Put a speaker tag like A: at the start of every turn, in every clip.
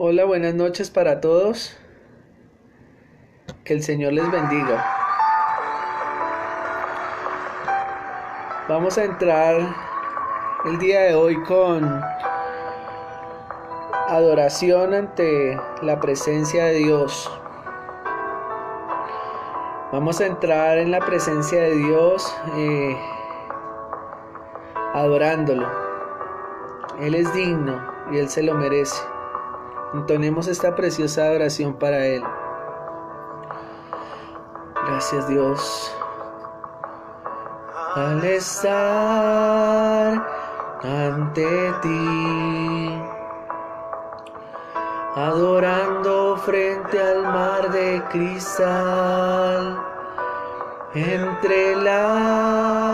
A: Hola, buenas noches para todos. Que el Señor les bendiga. Vamos a entrar el día de hoy con adoración ante la presencia de Dios. Vamos a entrar en la presencia de Dios adorándolo. Él es digno y Él se lo merece. Entonemos esta preciosa adoración para Él. Gracias, Dios. Al estar ante ti, adorando frente al mar de cristal, entre la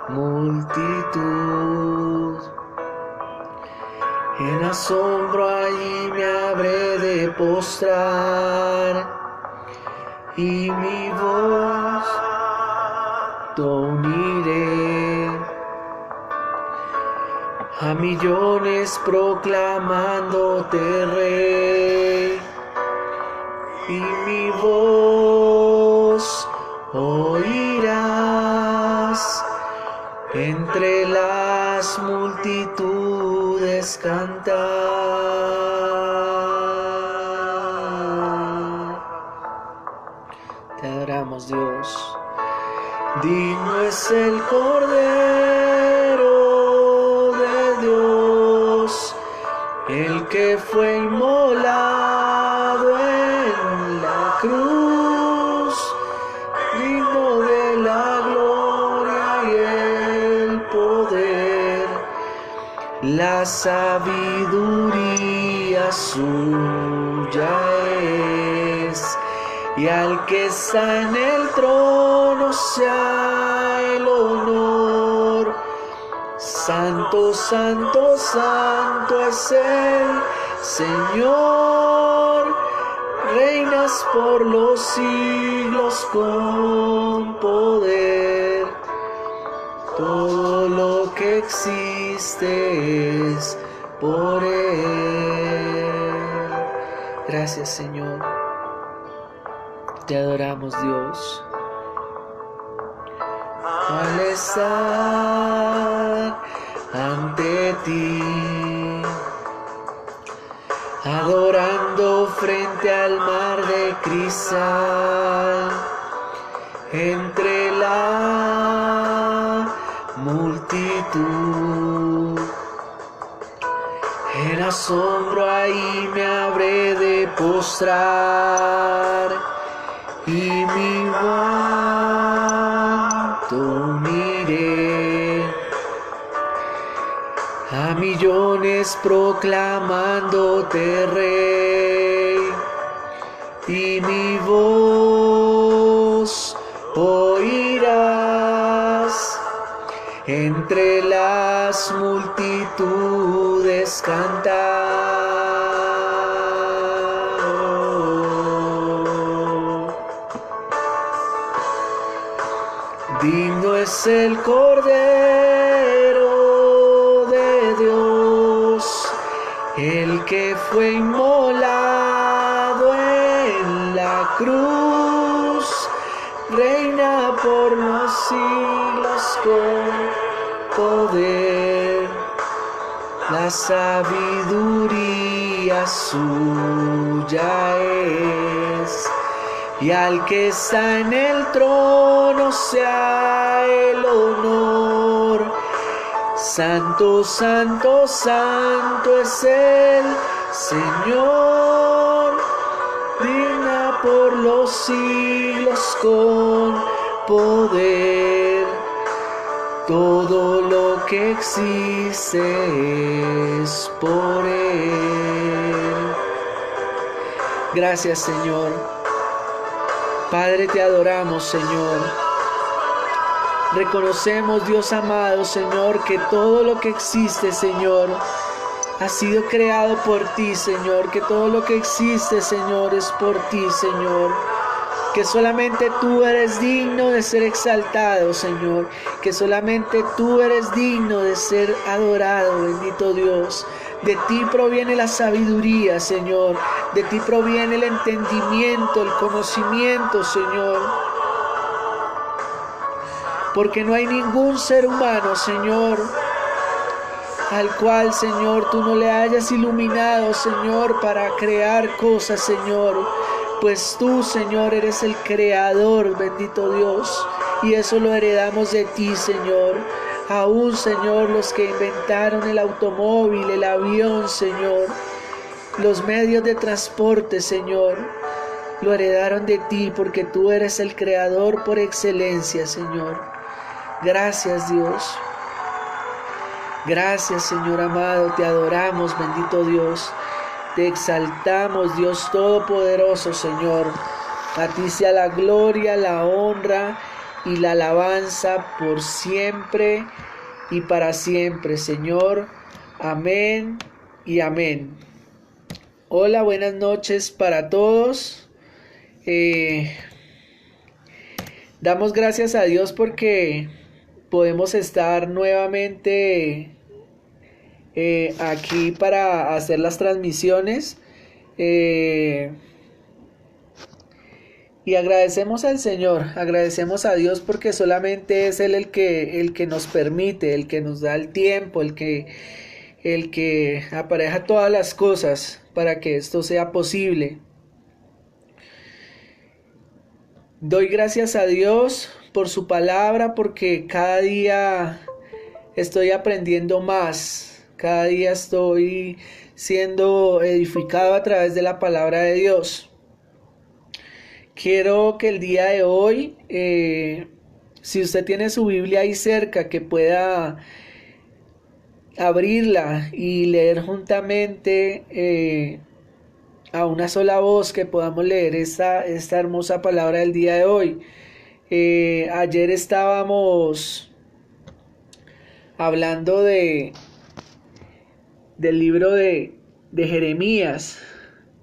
A: multitud, en asombro allí me habré de postrar, y mi voz uniré a millones proclamándote Rey, y mi voz oirás entre las multitudes cantar. Te adoramos, Dios. Digno es el Cordero de Dios, el que fue inmolado en la cruz, digno de la gloria y el poder, la sabiduría suya es, y al que está en el trono sea el honor. Santo, santo, santo es el Señor, reinas por los siglos con poder. Todo lo que existe es por Él. Gracias, Señor. Te adoramos, Dios. Al estar ante ti, adorando frente al mar de cristal, entre la multitud, en asombro ahí me habré de postrar, y mi manto uniré a millones proclamándote Rey, y mi voz oirás entre las multitudes cantar. Digno es el Cordero de Dios, el que fue inmolado en la cruz, reina por los siglos con poder, la sabiduría suya es, y al que está en el trono sea el honor. Santo, santo, santo es el Señor, digna por los siglos con poder. Todo lo que existe es por Él. Gracias, Señor. Padre, te adoramos, Señor. Reconocemos, Dios amado, Señor, que todo lo que existe, Señor, ha sido creado por ti, Señor. Que todo lo que existe, Señor, es por ti, Señor. Que solamente tú eres digno de ser exaltado, Señor. Que solamente tú eres digno de ser adorado, bendito Dios. De ti proviene la sabiduría, Señor. De ti proviene el entendimiento, el conocimiento, Señor. Porque no hay ningún ser humano, Señor, al cual, Señor, tú no le hayas iluminado, Señor, para crear cosas, Señor. Pues tú, Señor, eres el creador, bendito Dios. Y eso lo heredamos de ti, Señor. Aún, Señor, los que inventaron el automóvil, el avión, Señor, los medios de transporte, Señor, lo heredaron de ti porque tú eres el creador por excelencia, Señor. Gracias, Dios. Gracias, Señor amado, te adoramos, bendito Dios. Te exaltamos, Dios Todopoderoso, Señor. A ti sea la gloria, la honra y la alabanza por siempre y para siempre, Señor. Amén y amén. Hola, buenas noches para todos. Damos gracias a Dios porque podemos estar nuevamente aquí para hacer las transmisiones. Y agradecemos al Señor, agradecemos a Dios porque solamente es Él el que nos permite, el que nos da el tiempo, el que apareja todas las cosas para que esto sea posible. Doy gracias a Dios por su palabra porque cada día estoy aprendiendo más, cada día estoy siendo edificado a través de la palabra de Dios. Quiero que el día de hoy, si usted tiene su Biblia ahí cerca, que pueda abrirla y leer juntamente a una sola voz, que podamos leer esta hermosa palabra del día de hoy. Ayer estábamos hablando del libro de Jeremías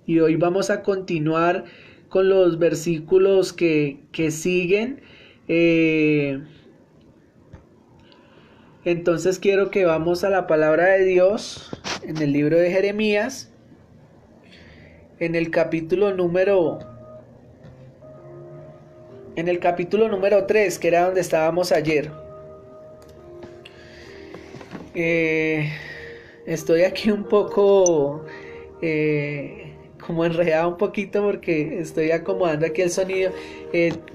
A: y hoy vamos a continuar con los versículos que siguen. Entonces quiero que vamos a la palabra de Dios en el libro de Jeremías, en el capítulo número 3, que era donde estábamos ayer. Estoy aquí un poco como enredado un poquito porque estoy acomodando aquí el sonido.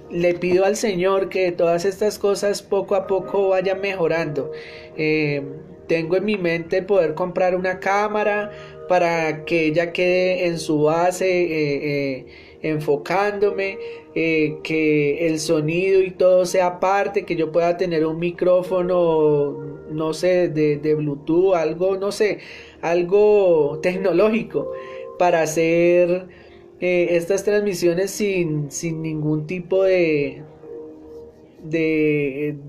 A: Le pido al Señor que todas estas cosas poco a poco vayan mejorando. Tengo en mi mente poder comprar una cámara para que ella quede en su base enfocándome, que el sonido y todo sea aparte, que yo pueda tener un micrófono, no sé, de Bluetooth, algo, no sé, algo tecnológico para hacer estas transmisiones sin ningún tipo de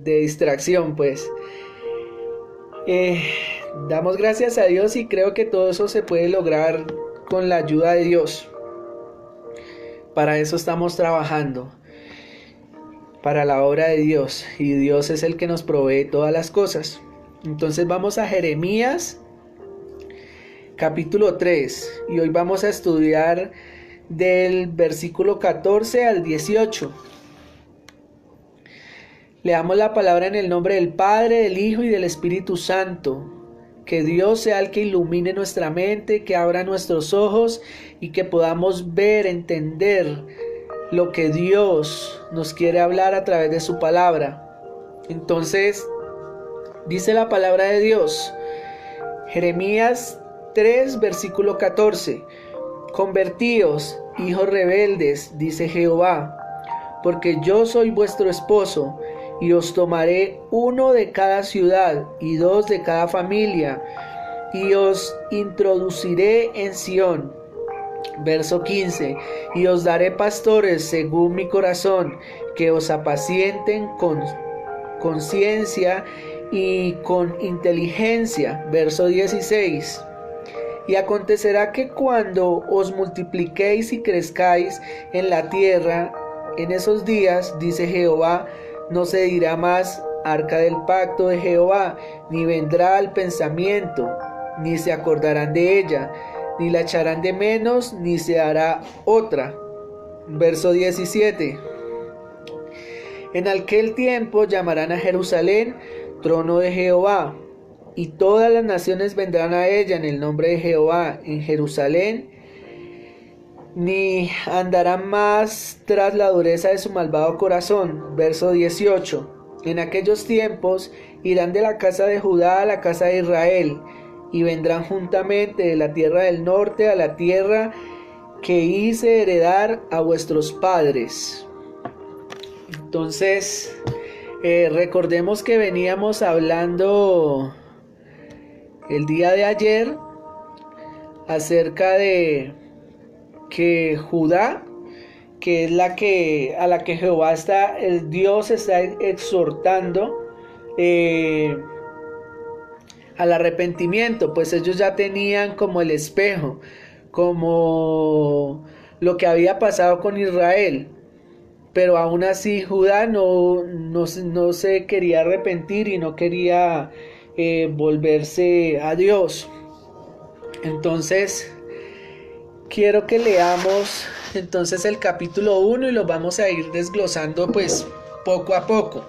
A: distracción, pues. Damos gracias a Dios y creo que todo eso se puede lograr con la ayuda de Dios. Para eso estamos trabajando, para la obra de Dios, y Dios es el que nos provee todas las cosas. Entonces vamos a Jeremías capítulo 3 y hoy vamos a estudiar del versículo 14 al 18. Leamos la palabra en el nombre del Padre, del Hijo y del Espíritu Santo. Que Dios sea el que ilumine nuestra mente, que abra nuestros ojos y que podamos ver, entender lo que Dios nos quiere hablar a través de su palabra. Entonces, dice la palabra de Dios, Jeremías 3, versículo 14. Convertíos, hijos rebeldes, dice Jehová, porque yo soy vuestro esposo, y os tomaré uno de cada ciudad y 2 de cada familia, y os introduciré en Sión. Verso 15. Y os daré pastores según mi corazón, que os apacienten con conciencia y con inteligencia. Verso 16. Y acontecerá que cuando os multipliquéis y crezcáis en la tierra, en esos días, dice Jehová, no se dirá más arca del pacto de Jehová, ni vendrá al pensamiento ni se acordarán de ella, ni la echarán de menos, ni se hará otra. Verso 17. En aquel tiempo llamarán a Jerusalén trono de Jehová, y todas las naciones vendrán a ella en el nombre de Jehová en Jerusalén, ni andarán más tras la dureza de su malvado corazón. Verso 18. En aquellos tiempos irán de la casa de Judá a la casa de Israel, y vendrán juntamente de la tierra del norte a la tierra que hice heredar a vuestros padres. Entonces, recordemos que veníamos hablando el día de ayer acerca de que Judá, que es a la que Jehová el Dios está exhortando al arrepentimiento, pues ellos ya tenían como el espejo, como lo que había pasado con Israel, pero aún así Judá no se quería arrepentir y no quería volverse a Dios. Entonces quiero que leamos entonces el capítulo 1 y lo vamos a ir desglosando pues poco a poco.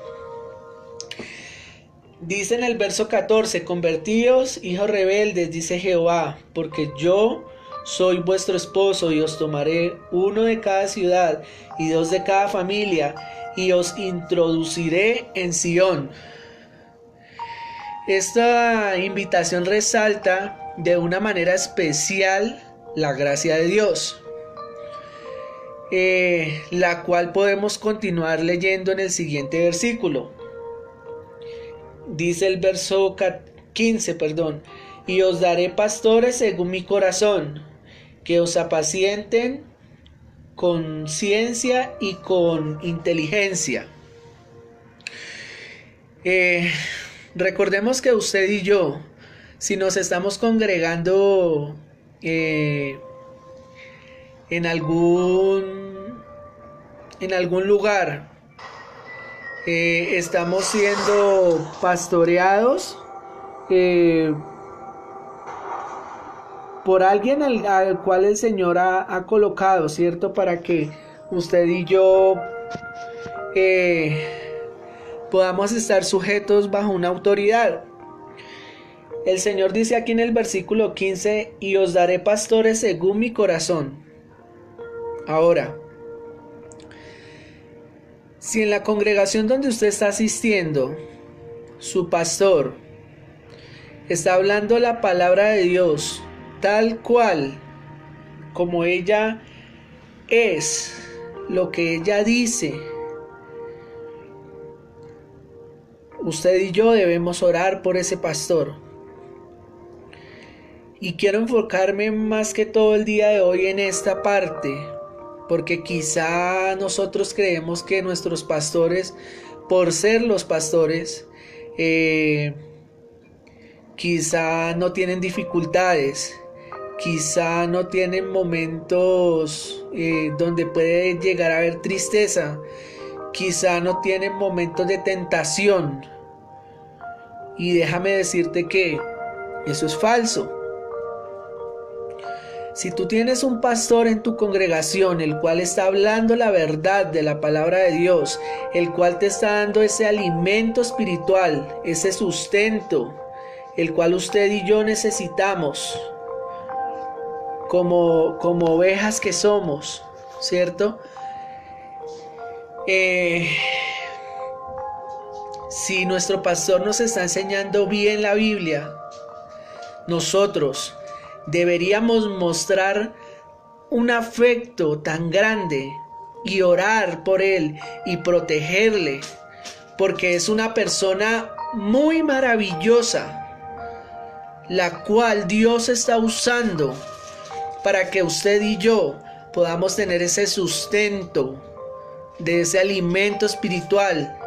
A: Dice en el verso 14: convertíos, hijos rebeldes, dice Jehová, porque yo soy vuestro esposo, y os tomaré uno de cada ciudad y dos de cada familia, y os introduciré en Sión. Esta invitación resalta de una manera especial la gracia de Dios, la cual podemos continuar leyendo en el siguiente versículo. Dice el verso 15, y os daré pastores según mi corazón, que os apacienten con ciencia y con inteligencia. Recordemos que usted y yo, si nos estamos congregando en algún lugar, estamos siendo pastoreados por alguien al cual el Señor ha colocado, ¿cierto? Para que usted y yo podamos estar sujetos bajo una autoridad. El Señor dice aquí en el versículo 15: y os daré pastores según mi corazón. Ahora, si en la congregación donde usted está asistiendo, su pastor está hablando la palabra de Dios tal cual como ella es, lo que ella dice, usted y yo debemos orar por ese pastor. Y quiero enfocarme más que todo el día de hoy en esta parte, porque quizá nosotros creemos que nuestros pastores, por ser los pastores, quizá no tienen dificultades, quizá no tienen momentos donde puede llegar a haber tristeza, quizá no tienen momentos de tentación. Y déjame decirte que eso es falso. Si tú tienes un pastor en tu congregación, el cual está hablando la verdad de la palabra de Dios, el cual te está dando ese alimento espiritual, ese sustento, el cual usted y yo necesitamos como ovejas que somos, ¿cierto? Si nuestro pastor nos está enseñando bien la Biblia, nosotros deberíamos mostrar un afecto tan grande y orar por él y protegerle, porque es una persona muy maravillosa, la cual Dios está usando para que usted y yo podamos tener ese sustento de ese alimento espiritual,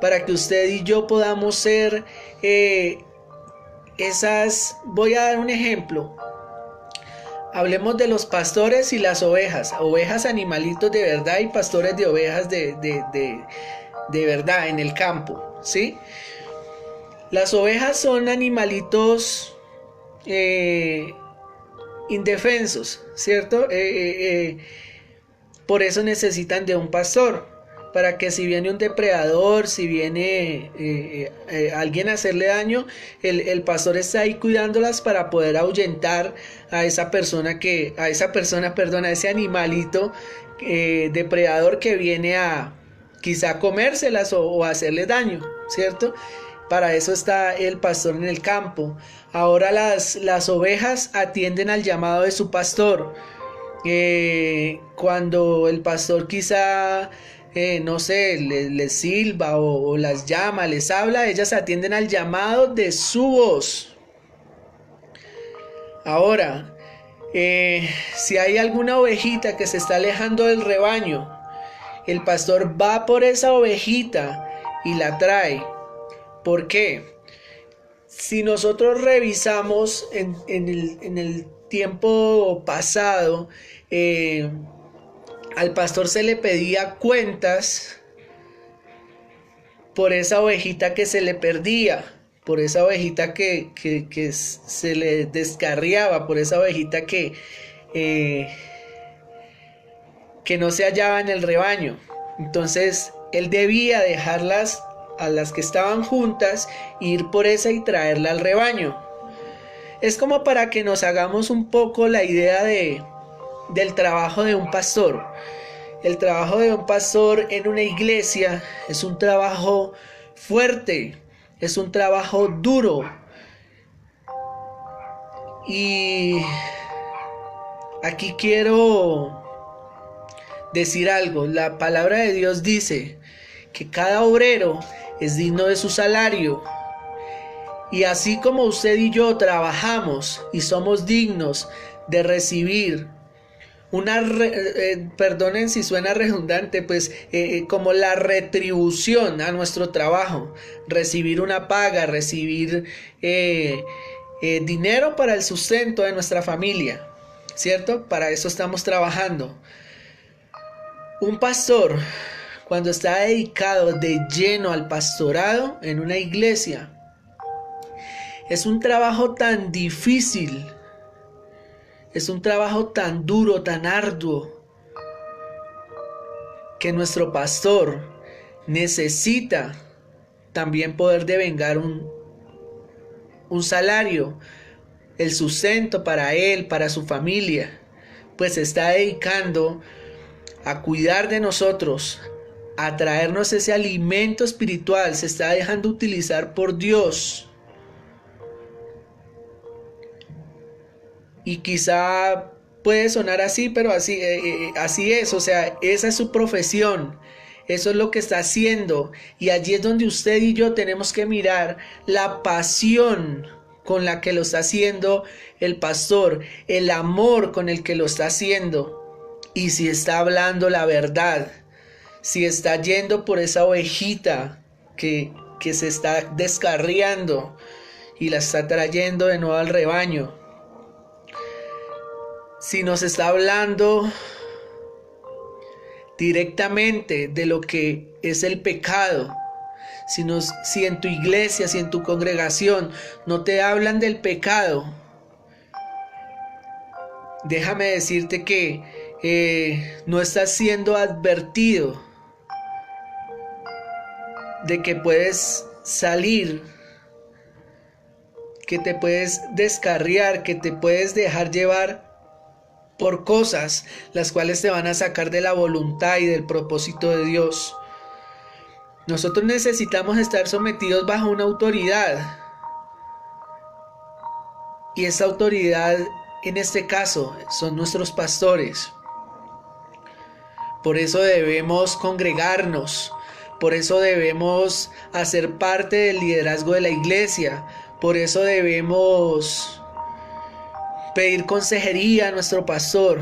A: para que usted y yo podamos ser voy a dar un ejemplo. Hablemos de los pastores y las ovejas animalitos de verdad y pastores de ovejas de verdad en el campo, ¿sí? Las ovejas son animalitos indefensos, ¿cierto? Por eso necesitan de un pastor, para que si viene un depredador, si viene alguien a hacerle daño, el pastor está ahí cuidándolas para poder ahuyentar a esa persona perdón, a ese animalito depredador que viene a quizá comérselas o hacerle daño, ¿cierto? Para eso está el pastor en el campo. Ahora las ovejas atienden al llamado de su pastor. Cuando el pastor quizá, no sé, les silba o las llama, les habla, ellas atienden al llamado de su voz. Ahora, si hay alguna ovejita que se está alejando del rebaño, el pastor va por esa ovejita y la trae. ¿Por qué? Si nosotros revisamos en el tiempo pasado, al pastor se le pedía cuentas por esa ovejita que se le perdía, por esa ovejita que se le descarriaba, por esa ovejita que no se hallaba en el rebaño. Entonces él debía dejarlas a las que estaban juntas, ir por esa y traerla al rebaño. Es como para que nos hagamos un poco la idea del trabajo de un pastor. El trabajo de un pastor en una iglesia es un trabajo fuerte, es un trabajo duro. Y aquí quiero decir algo. La palabra de Dios dice que cada obrero es digno de su salario. Y así como usted y yo trabajamos y somos dignos de recibir perdonen si suena redundante, pues como la retribución a nuestro trabajo, recibir una paga, recibir dinero para el sustento de nuestra familia, ¿cierto? Para eso estamos trabajando. Un pastor, cuando está dedicado de lleno al pastorado en una iglesia, es un trabajo tan difícil, es un trabajo tan duro, tan arduo, que nuestro pastor necesita también poder devengar un salario, el sustento para él, para su familia, pues se está dedicando a cuidar de nosotros, a traernos ese alimento espiritual, se está dejando utilizar por Dios. Y quizá puede sonar así, pero así es, o sea, esa es su profesión, eso es lo que está haciendo, y allí es donde usted y yo tenemos que mirar la pasión con la que lo está haciendo el pastor, el amor con el que lo está haciendo, y si está hablando la verdad, si está yendo por esa ovejita que se está descarriando y la está trayendo de nuevo al rebaño. Si nos está hablando directamente de lo que es el pecado, si en tu iglesia, si en tu congregación no te hablan del pecado, déjame decirte que no estás siendo advertido de que puedes salir, que te puedes descarriar, que te puedes dejar llevar por cosas las cuales te van a sacar de la voluntad y del propósito de Dios. Nosotros necesitamos estar sometidos bajo una autoridad, y esa autoridad en este caso son nuestros pastores. Por eso debemos congregarnos, por eso debemos hacer parte del liderazgo de la iglesia, por eso debemos pedir consejería a nuestro pastor,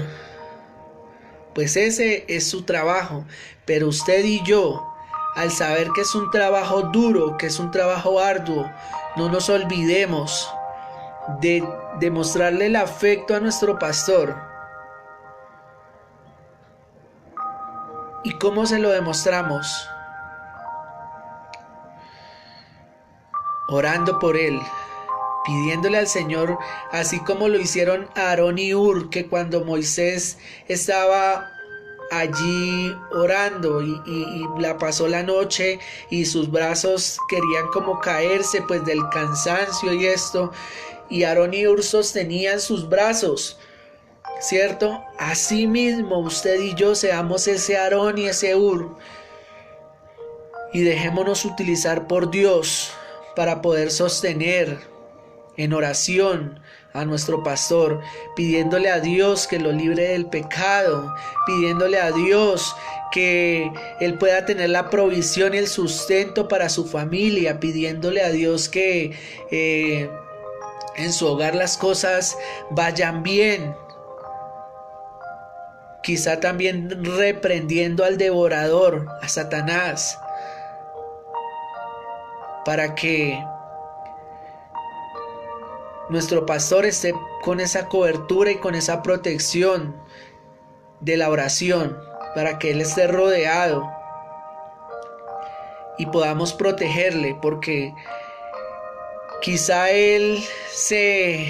A: pues ese es su trabajo. Pero usted y yo, al saber que es un trabajo duro, que es un trabajo arduo, no nos olvidemos de demostrarle el afecto a nuestro pastor. ¿Y cómo se lo demostramos? Orando por él, pidiéndole al Señor, así como lo hicieron Aarón y Hur, que cuando Moisés estaba allí orando y la pasó la noche y sus brazos querían como caerse pues del cansancio y esto, y Aarón y Hur sostenían sus brazos, ¿cierto? Así mismo usted y yo seamos ese Aarón y ese Hur, y dejémonos utilizar por Dios para poder sostener en oración a nuestro pastor, pidiéndole a Dios que lo libre del pecado, pidiéndole a Dios que él pueda tener la provisión y el sustento para su familia, pidiéndole a Dios que en su hogar las cosas vayan bien. Quizá también reprendiendo al devorador, a Satanás, para que nuestro pastor esté con esa cobertura y con esa protección de la oración, para que él esté rodeado y podamos protegerle, porque quizá él se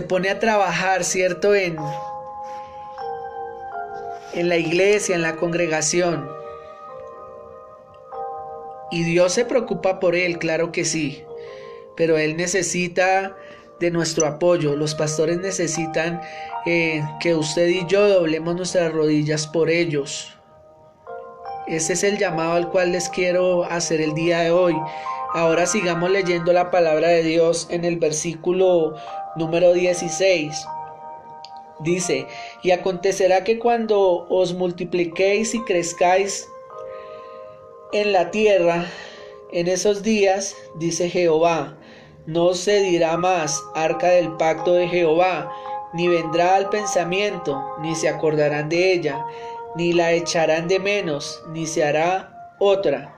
A: pone a trabajar, ¿cierto?, en la iglesia, en la congregación, y Dios se preocupa por él, claro que sí, pero él necesita de nuestro apoyo. Los pastores necesitan que usted y yo doblemos nuestras rodillas por ellos. Ese es el llamado al cual les quiero hacer el día de hoy. Ahora sigamos leyendo la palabra de Dios en el versículo número 16. Dice: y acontecerá que cuando os multipliquéis y crezcáis en la tierra, en esos días, dice Jehová, no se dirá más arca del pacto de Jehová, ni vendrá al pensamiento, ni se acordarán de ella, ni la echarán de menos, ni se hará otra.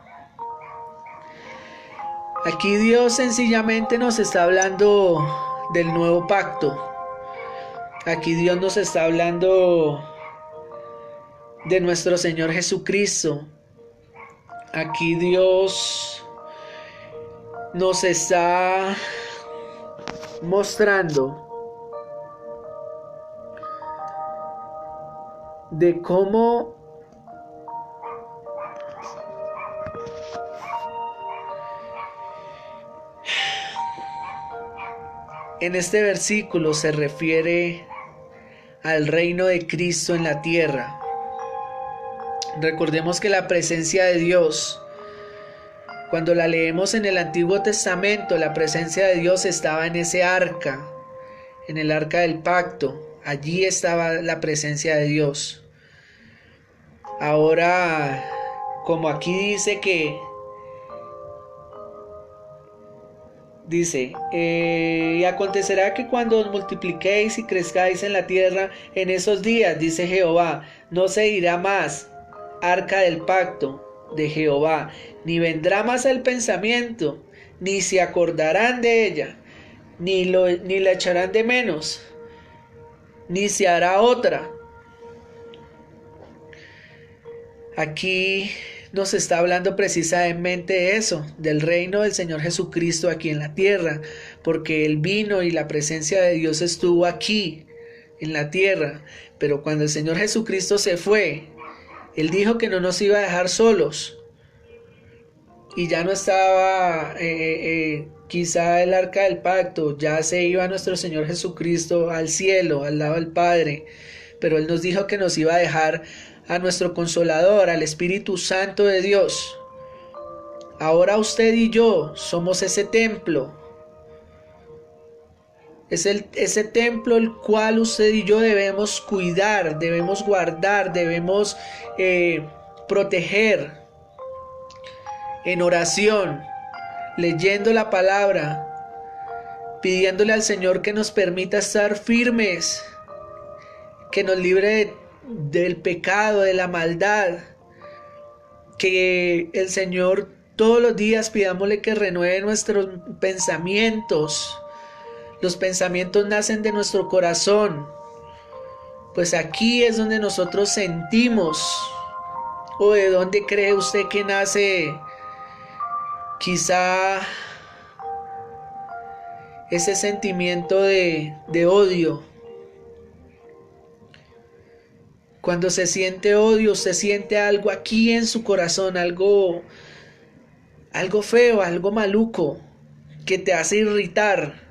A: Aquí Dios sencillamente nos está hablando del nuevo pacto. Aquí Dios nos está hablando de nuestro Señor Jesucristo. Aquí Dios nos está mostrando de cómo en este versículo se refiere al reino de Cristo en la tierra. Recordemos que la presencia de Dios, cuando la leemos en el Antiguo Testamento, la presencia de Dios estaba en ese arca, en el arca del pacto. Allí estaba la presencia de Dios. Ahora, como aquí dice, y acontecerá que cuando os multipliquéis y crezcáis en la tierra, en esos días, dice Jehová, no se dirá más arca del pacto de Jehová, ni vendrá más el pensamiento, ni se acordarán de ella, ni la echarán de menos, ni se hará otra. Aquí nos está hablando precisamente de eso, del reino del Señor Jesucristo aquí en la tierra, porque Él vino y la presencia de Dios estuvo aquí en la tierra, pero cuando el Señor Jesucristo se fue, Él dijo que no nos iba a dejar solos, y ya no estaba quizá el arca del pacto, ya se iba nuestro Señor Jesucristo al cielo, al lado del Padre, pero Él nos dijo que nos iba a dejar a nuestro Consolador, al Espíritu Santo de Dios. Ahora usted y yo somos ese templo. Es ese templo el cual usted y yo debemos cuidar, debemos guardar, debemos proteger en oración, leyendo la palabra, pidiéndole al Señor que nos permita estar firmes, que nos libre del pecado, de la maldad, que el Señor todos los días pidámosle que renueve nuestros pensamientos. Los pensamientos nacen de nuestro corazón, pues aquí es donde nosotros sentimos. ¿O de dónde cree usted que nace quizá ese sentimiento de odio. Cuando se siente odio, se siente algo aquí en su corazón, algo feo, algo maluco, que te hace irritar.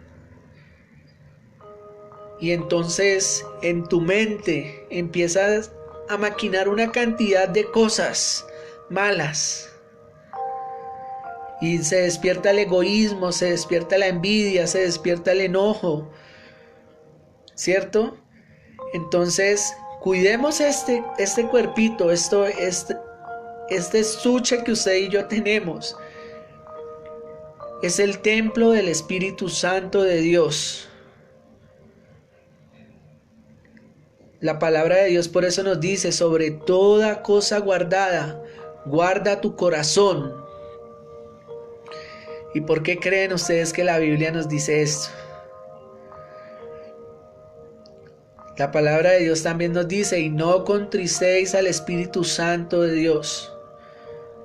A: Y entonces en tu mente empiezas a maquinar una cantidad de cosas malas. Y se despierta el egoísmo, se despierta la envidia, se despierta el enojo. ¿Cierto? Entonces, cuidemos este cuerpito, este estuche que usted y yo tenemos. Es el templo del Espíritu Santo de Dios. La palabra de Dios por eso nos dice, sobre toda cosa guardada, guarda tu corazón. ¿Y por qué creen ustedes que la Biblia nos dice esto? La palabra de Dios también nos dice, y no contristéis al Espíritu Santo de Dios.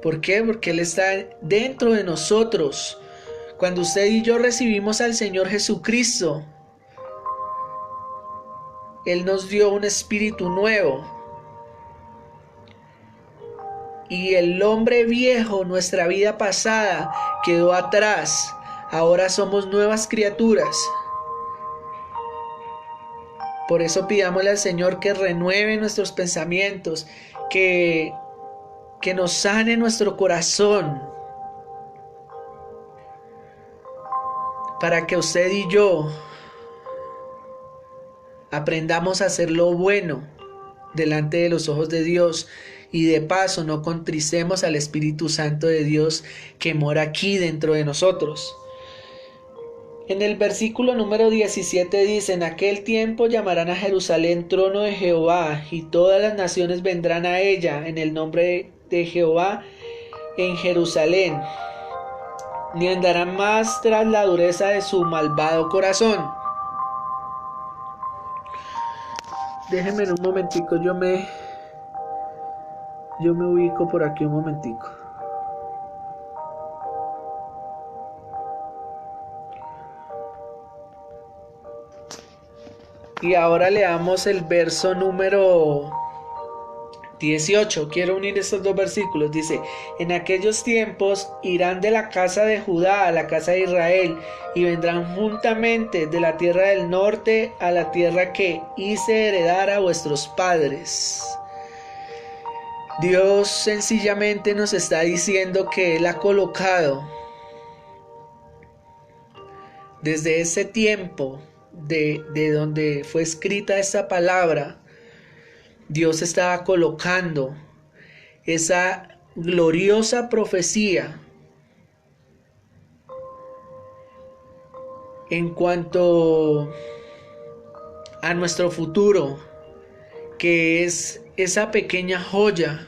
A: ¿Por qué? Porque Él está dentro de nosotros. Cuando usted y yo recibimos al Señor Jesucristo, Él nos dio un espíritu nuevo. Y el hombre viejo, nuestra vida pasada, quedó atrás. Ahora somos nuevas criaturas. Por eso pidámosle al Señor que renueve nuestros pensamientos, que nos sane nuestro corazón, para que usted y yo aprendamos a hacer lo bueno delante de los ojos de Dios y de paso no contristemos al Espíritu Santo de Dios que mora aquí dentro de nosotros. En el versículo número 17 dice, en aquel tiempo llamarán a Jerusalén trono de Jehová, y todas las naciones vendrán a ella en el nombre de Jehová en Jerusalén, ni andarán más tras la dureza de su malvado corazón. Déjenme un momentico, yo me ubico por aquí un momentico. Y ahora leamos el verso número 18. Quiero unir estos dos versículos. Dice, en aquellos tiempos irán de la casa de Judá a la casa de Israel, y vendrán juntamente de la tierra del norte a la tierra que hice heredar a vuestros padres. Dios sencillamente nos está diciendo que Él ha colocado desde ese tiempo de donde fue escrita esta palabra, Dios estaba colocando esa gloriosa profecía en cuanto a nuestro futuro, que es esa pequeña joya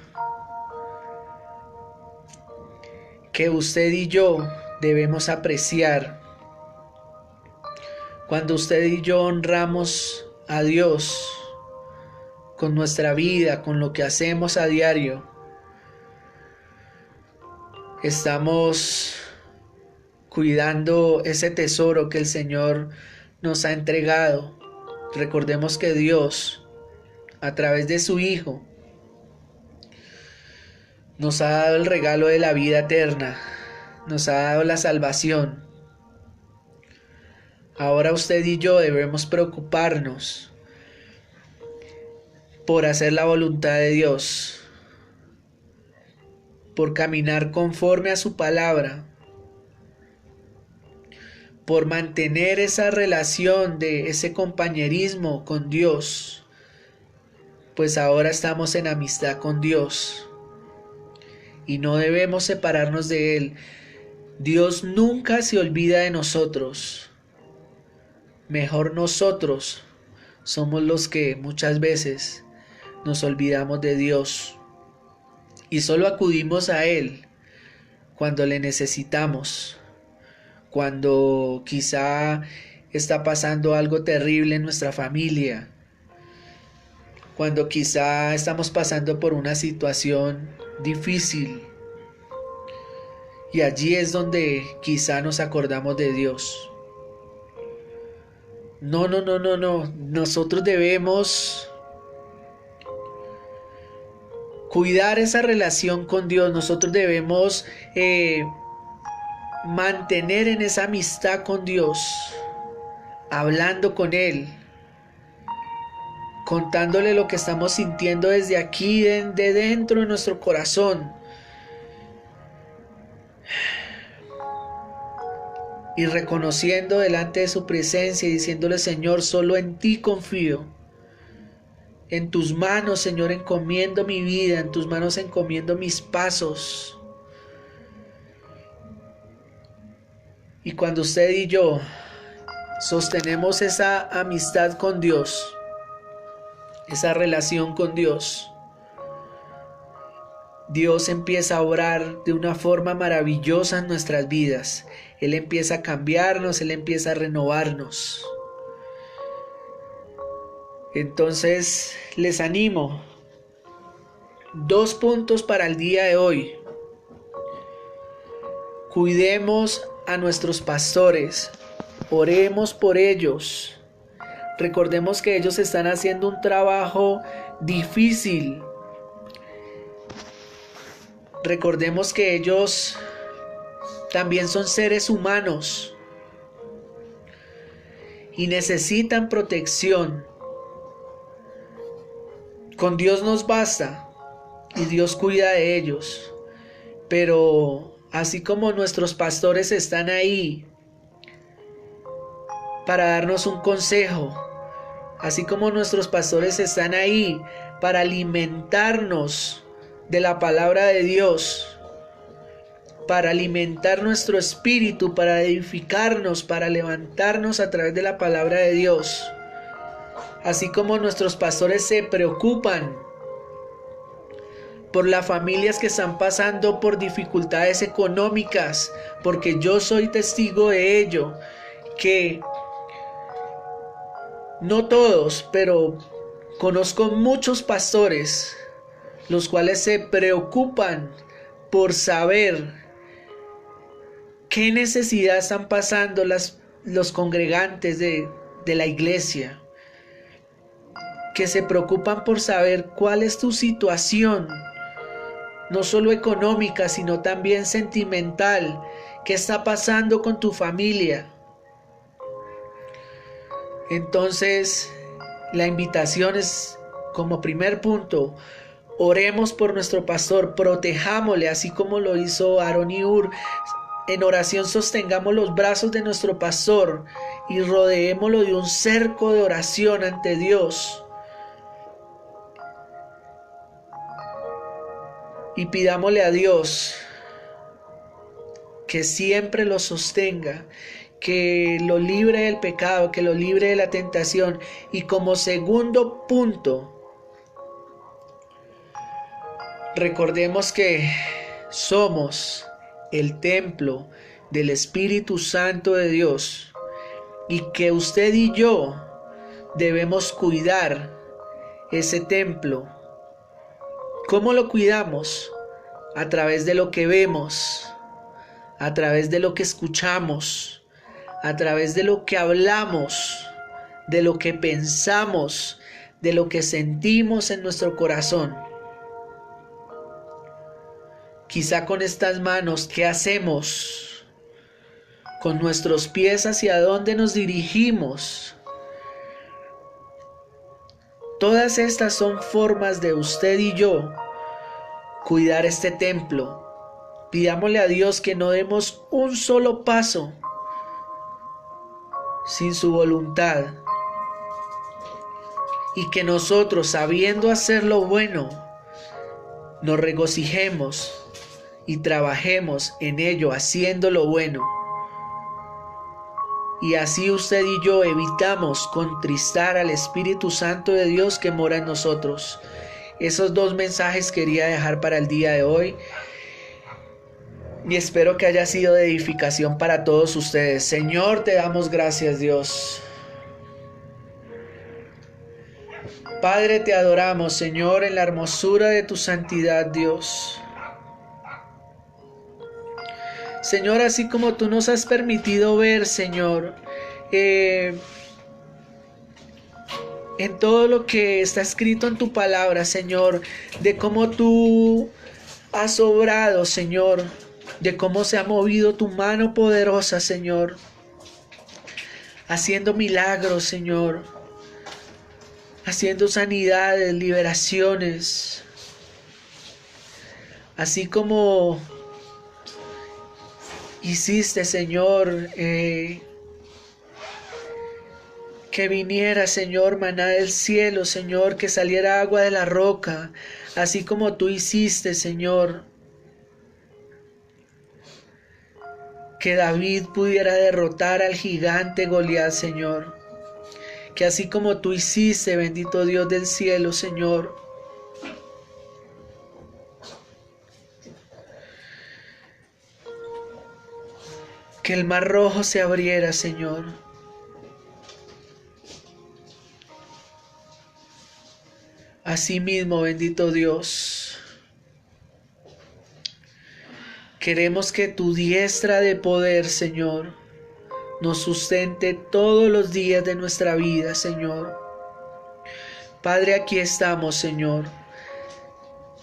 A: que usted y yo debemos apreciar. Cuando usted y yo honramos a Dios con nuestra vida, con lo que hacemos a diario, estamos cuidando ese tesoro que el Señor nos ha entregado. Recordemos que Dios, a través de su Hijo, nos ha dado el regalo de la vida eterna, nos ha dado la salvación. Ahora usted y yo debemos preocuparnos por hacer la voluntad de Dios, por caminar conforme a su palabra, por mantener esa relación de ese compañerismo con Dios, pues ahora estamos en amistad con Dios y no debemos separarnos de Él. Dios nunca se olvida de nosotros. Mejor nosotros somos los que muchas veces nos olvidamos de Dios y solo acudimos a Él cuando le necesitamos, cuando quizá está pasando algo terrible en nuestra familia, cuando quizá estamos pasando por una situación difícil, y allí es donde quizá nos acordamos de Dios. No, no, no, no, no. Nosotros debemos cuidar esa relación con Dios. Nosotros debemos mantener en esa amistad con Dios, hablando con Él, contándole lo que estamos sintiendo desde aquí, de dentro de nuestro corazón. Y reconociendo delante de su presencia y diciéndole: Señor, solo en ti confío. En tus manos, Señor, encomiendo mi vida, en tus manos encomiendo mis pasos. Y cuando usted y yo sostenemos esa amistad con Dios, esa relación con Dios, Dios empieza a obrar de una forma maravillosa en nuestras vidas. Él empieza a cambiarnos, Él empieza a renovarnos. Entonces les animo. 2 puntos para el día de hoy. Cuidemos a nuestros pastores. Oremos por ellos. Recordemos que ellos están haciendo un trabajo difícil. Recordemos que ellos también son seres humanos y necesitan protección. Con Dios nos basta y Dios cuida de ellos. Pero así como nuestros pastores están ahí para darnos un consejo, así como nuestros pastores están ahí para alimentarnos de la palabra de Dios, para alimentar nuestro espíritu, para edificarnos, para levantarnos a través de la palabra de Dios. Así como nuestros pastores se preocupan por las familias que están pasando por dificultades económicas, porque yo soy testigo de ello, que no todos, pero conozco muchos pastores los cuales se preocupan por saber qué necesidad están pasando los congregantes de la iglesia, que se preocupan por saber cuál es tu situación, no solo económica, sino también sentimental, qué está pasando con tu familia. Entonces, la invitación es, como primer punto, oremos por nuestro pastor, protejámosle, así como lo hizo Aarón y Hur. En oración sostengamos los brazos de nuestro pastor y rodeémoslo de un cerco de oración ante Dios. Y pidámosle a Dios que siempre lo sostenga, que lo libre del pecado, que lo libre de la tentación. Y como segundo punto, recordemos que somos el templo del Espíritu Santo de Dios y que usted y yo debemos cuidar ese templo. ¿Cómo lo cuidamos? A través de lo que vemos, a través de lo que escuchamos, a través de lo que hablamos, de lo que pensamos, de lo que sentimos en nuestro corazón. Quizá con estas manos, ¿qué hacemos? Con nuestros pies, ¿hacia dónde nos dirigimos? Todas estas son formas de usted y yo cuidar este templo. Pidámosle a Dios que no demos un solo paso sin su voluntad, y que nosotros, sabiendo hacer lo bueno, nos regocijemos y trabajemos en ello, haciendo lo bueno. Y así usted y yo evitamos contristar al Espíritu Santo de Dios que mora en nosotros. Esos 2 mensajes quería dejar para el día de hoy. Y espero que haya sido de edificación para todos ustedes. Señor, te damos gracias, Dios. Padre, te adoramos, Señor, en la hermosura de tu santidad, Dios. Señor, así como tú nos has permitido ver, Señor, en todo lo que está escrito en tu palabra, Señor, de cómo tú has obrado, Señor, de cómo se ha movido tu mano poderosa, Señor, haciendo milagros, Señor, haciendo sanidades, liberaciones, así como hiciste, Señor, que viniera, Señor, maná del cielo, Señor, que saliera agua de la roca, así como tú hiciste, Señor, que David pudiera derrotar al gigante Goliat, Señor. Que así como tú hiciste, bendito Dios del cielo, Señor, que el mar rojo se abriera, Señor. Asimismo, bendito Dios, queremos que tu diestra de poder, Señor, nos sustente todos los días de nuestra vida, Señor. Padre, aquí estamos, Señor.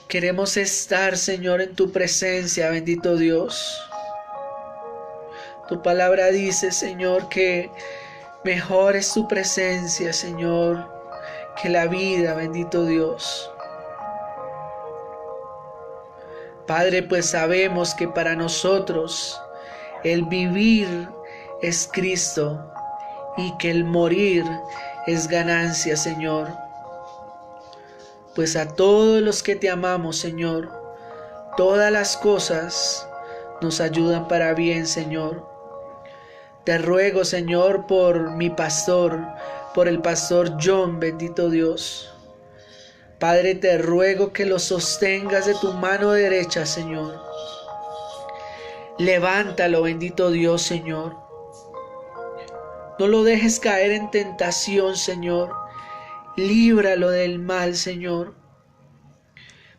A: Queremos estar, Señor, en tu presencia, bendito Dios. Tu palabra dice, Señor, que mejor es tu presencia, Señor, que la vida, bendito Dios. Padre, pues sabemos que para nosotros el vivir es Cristo y que el morir es ganancia, Señor. Pues a todos los que te amamos, Señor, todas las cosas nos ayudan para bien, Señor. Te ruego, Señor, por mi pastor, por el pastor John, bendito Dios. Padre, te ruego que lo sostengas de tu mano derecha, Señor. Levántalo, bendito Dios, Señor. No lo dejes caer en tentación, Señor. Líbralo del mal, Señor.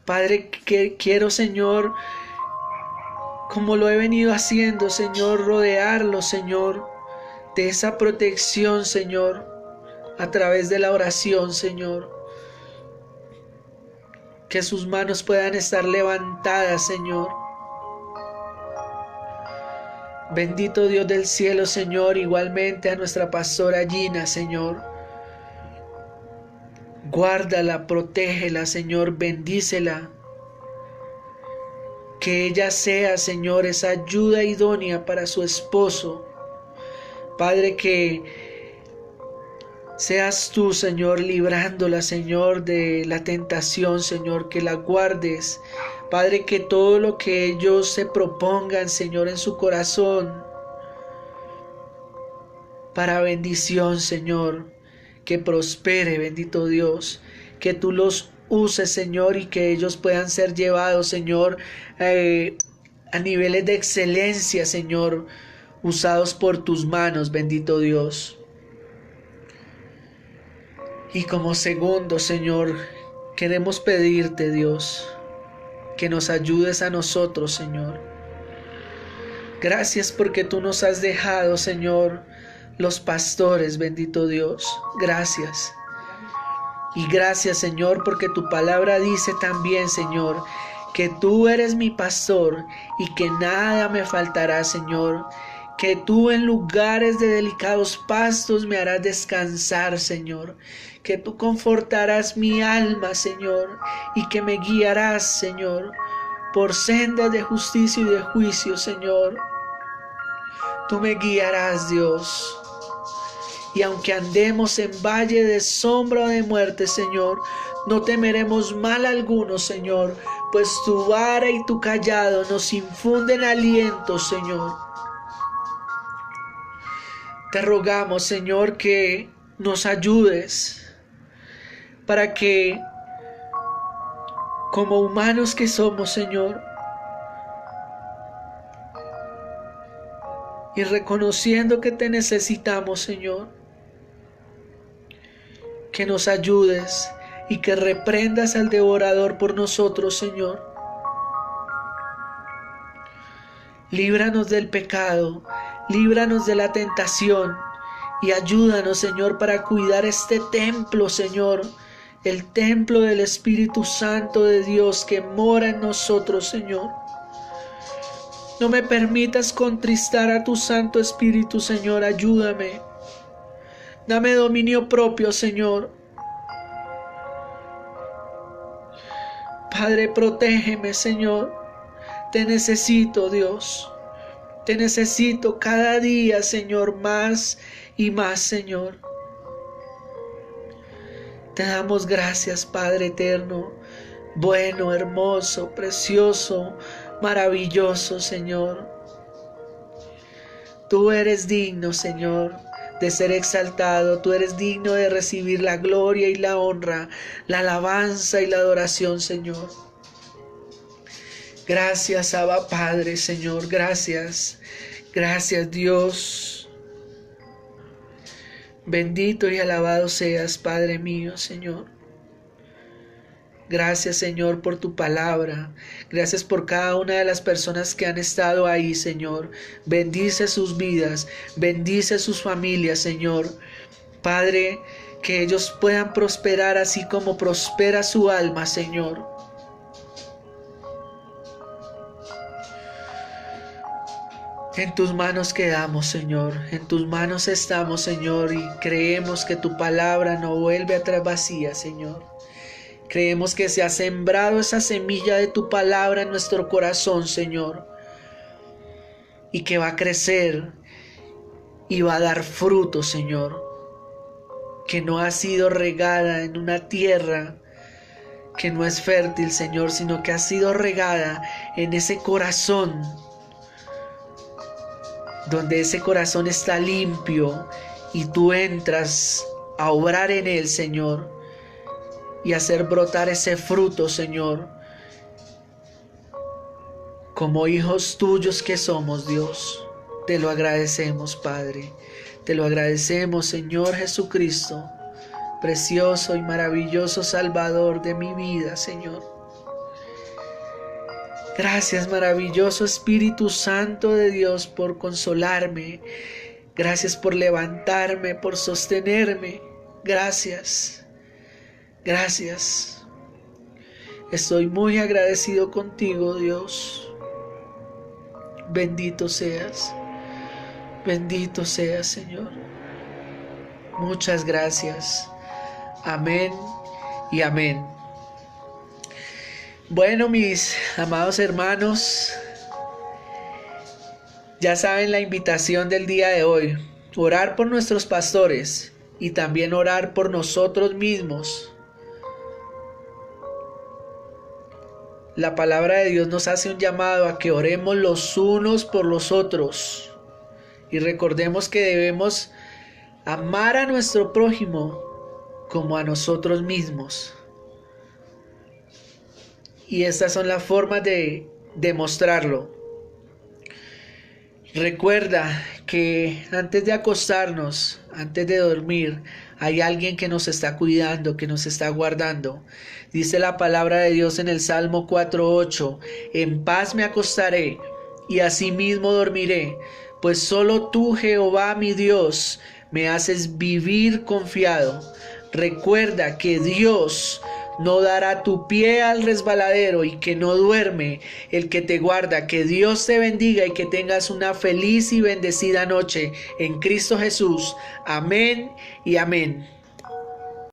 A: Padre, que quiero, Señor, como lo he venido haciendo, Señor, rodearlo, Señor, de esa protección, Señor, a través de la oración, Señor. Que sus manos puedan estar levantadas, Señor. Bendito Dios del cielo, Señor, igualmente a nuestra pastora Gina, Señor. Guárdala, protégela, Señor, bendícela. Que ella sea, Señor, esa ayuda idónea para su esposo. Padre, que seas tú, Señor, librándola, Señor, de la tentación, Señor, que la guardes. Padre, que todo lo que ellos se propongan, Señor, en su corazón, para bendición, Señor, que prospere, bendito Dios, que tú los uses, Señor, y que ellos puedan ser llevados, Señor, a niveles de excelencia, Señor, usados por tus manos, bendito Dios. Y como segundo, Señor, queremos pedirte, Dios, que nos ayudes a nosotros, Señor. Gracias porque tú nos has dejado, Señor, los pastores, bendito Dios. Gracias. Y gracias, Señor, porque tu palabra dice también, Señor, que tú eres mi pastor y que nada me faltará, Señor. Que tú en lugares de delicados pastos me harás descansar, Señor. Que tú confortarás mi alma, Señor, y que me guiarás, Señor, por sendas de justicia y de juicio, Señor. Tú me guiarás, Dios. Y aunque andemos en valle de sombra o de muerte, Señor, no temeremos mal alguno, Señor, pues tu vara y tu cayado nos infunden aliento, Señor. Te rogamos, Señor, que nos ayudes para que, como humanos que somos, Señor, y reconociendo que te necesitamos, Señor, que nos ayudes y que reprendas al devorador por nosotros, Señor. Líbranos del pecado, líbranos de la tentación Y ayúdanos, Señor, para cuidar este templo, Señor, el templo del Espíritu Santo de Dios que mora en nosotros, Señor. No me permitas contristar a tu Santo Espíritu, Señor, ayúdame. Dame dominio propio, Señor. Padre, protégeme, Señor. Te necesito, Dios. Te necesito cada día, Señor, más y más, Señor. Te damos gracias, Padre eterno, bueno, hermoso, precioso, maravilloso, Señor. Tú eres digno, Señor, de ser exaltado. Tú eres digno de recibir la gloria y la honra, la alabanza y la adoración, Señor. Gracias, Abba Padre, Señor, gracias. Gracias, Dios. Bendito y alabado seas, Padre mío, Señor. Gracias, Señor, por tu palabra. Gracias por cada una de las personas que han estado ahí, Señor. Bendice sus vidas, bendice sus familias, Señor. Padre, que ellos puedan prosperar así como prospera su alma, Señor. En tus manos quedamos, Señor. En tus manos estamos, Señor, y creemos que tu palabra no vuelve atrás vacía, Señor. Creemos que se ha sembrado esa semilla de tu palabra en nuestro corazón, Señor, y que va a crecer y va a dar fruto, Señor, que no ha sido regada en una tierra que no es fértil, Señor, sino que ha sido regada en ese corazón, donde ese corazón está limpio y tú entras a obrar en él, Señor, y hacer brotar ese fruto, Señor, como hijos tuyos que somos, Dios. Te lo agradecemos, Padre. Te lo agradecemos, Señor Jesucristo, precioso y maravilloso Salvador de mi vida, Señor. Gracias, maravilloso Espíritu Santo de Dios, por consolarme. Gracias por levantarme, por sostenerme. Gracias. Gracias. Estoy muy agradecido contigo, Dios. Bendito seas. Bendito seas, Señor. Muchas gracias. Amén y amén. Bueno, mis amados hermanos, ya saben la invitación del día de hoy. Orar por nuestros pastores y también orar por nosotros mismos. La palabra de Dios nos hace un llamado a que oremos los unos por los otros. Y recordemos que debemos amar a nuestro prójimo como a nosotros mismos. Y estas son las formas de demostrarlo. Recuerda que antes de acostarnos, antes de dormir, hay alguien que nos está cuidando, que nos está guardando. Dice la palabra de Dios en el Salmo 4:8: en paz me acostaré y asimismo dormiré, pues solo tú, Jehová mi Dios, me haces vivir confiado. Recuerda que Dios no dará tu pie al resbaladero y que no duerme el que te guarda. Que Dios te bendiga y que tengas una feliz y bendecida noche en Cristo Jesús. Amén y amén.